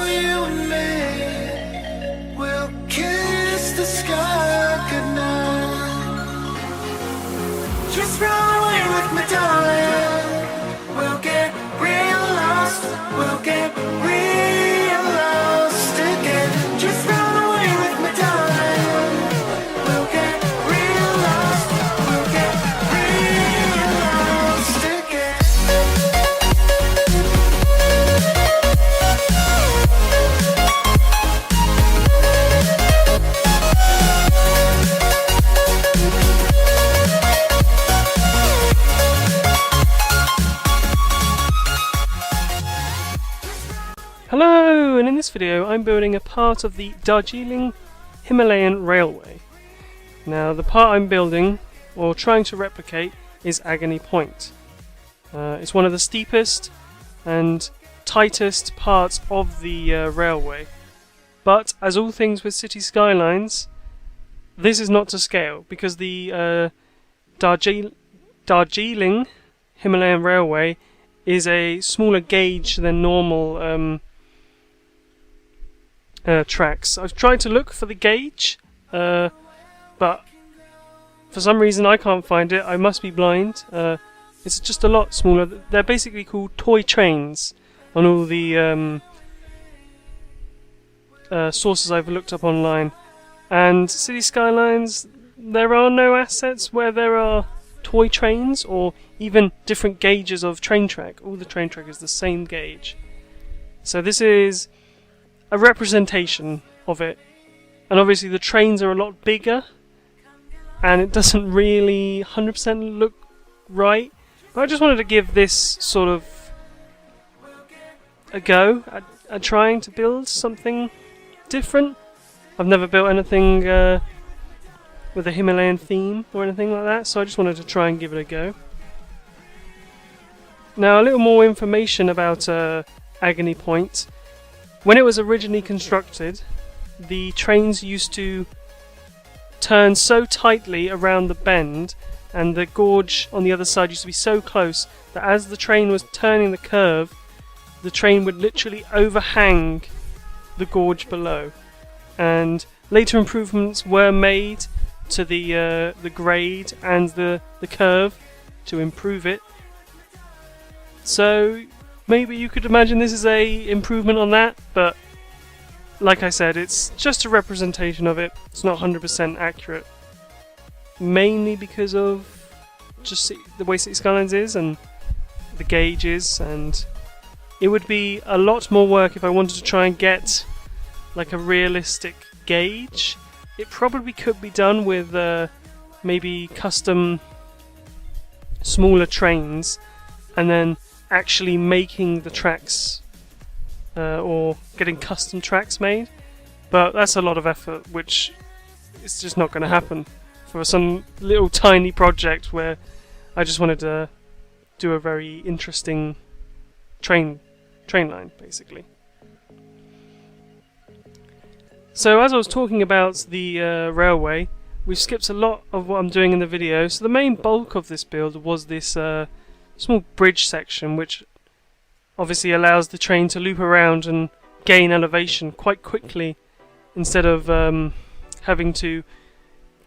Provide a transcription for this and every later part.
you and me will kiss the sky goodnight. Just run away with me, darling. We'll get real lost. We'll get real lost again. Just run away with me, darling. We'll get real lost. We'll get real lost again. Hello, and in this video I'm building a part of the Darjeeling Himalayan Railway. Now the part I'm building, or trying to replicate, is Agony Point. It's one of the steepest and tightest parts of the railway, but as all things with city skylines, this is not to scale, because the Darjeeling Himalayan Railway is a smaller gauge than normal tracks. I've tried to look for the gauge, but for some reason I can't find it. I must be blind. It's just a lot smaller. They're basically called toy trains on all the sources I've looked up online. And City Skylines, there are no assets where there are toy trains or even different gauges of train track. All the train track is the same gauge. So this is a representation of it, and obviously the trains are a lot bigger and it doesn't really 100% look right, but I just wanted to give this sort of a go at trying to build something different. I've never built anything with a Himalayan theme or anything like that, so I just wanted to try and give it a go. Now a little more information about Agony Point. When it was originally constructed, the trains used to turn so tightly around the bend, and the gorge on the other side used to be so close that as the train was turning the curve, the train would literally overhang the gorge below. And later improvements were made to the grade and the curve to improve it. So maybe you could imagine this is a improvement on that, but like I said, it's just a representation of it. It's not 100% accurate, mainly because of just the way City Skylines is and the gauges, and it would be a lot more work if I wanted to try and get like a realistic gauge. It probably could be done with maybe custom smaller trains and then actually making the tracks or getting custom tracks made, but that's a lot of effort which is just not going to happen for some little tiny project where I just wanted to do a very interesting train line basically. So as I was talking about the railway, we've skipped a lot of what I'm doing in the video. So the main bulk of this build was this small bridge section, which obviously allows the train to loop around and gain elevation quite quickly instead of having to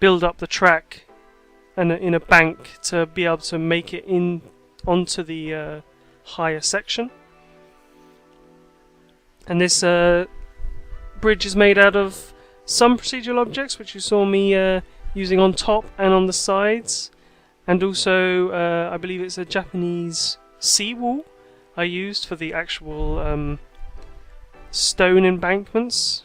build up the track and in a bank to be able to make it in onto the higher section. And this bridge is made out of some procedural objects, which you saw me using on top and on the sides, and also I believe it's a Japanese seawall I used for the actual stone embankments.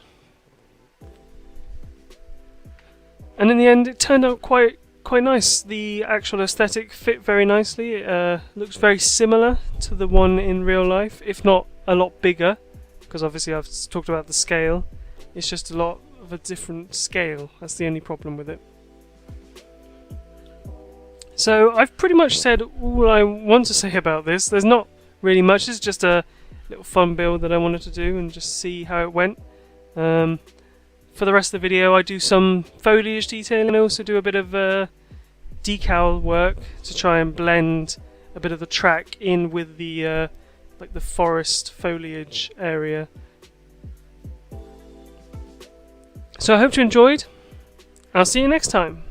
And in the end it turned out quite nice. The actual aesthetic fit very nicely. It looks very similar to the one in real life, if not a lot bigger, because obviously I've talked about the scale. It's just a lot of a different scale. That's the only problem with it. So I've pretty much said all I want to say about this. There's not really much. It's just a little fun build that I wanted to do and just see how it went. For the rest of the video I do some foliage detailing and also do a bit of decal work to try and blend a bit of the track in with the like the forest foliage area So I hope you enjoyed. I'll see you next time.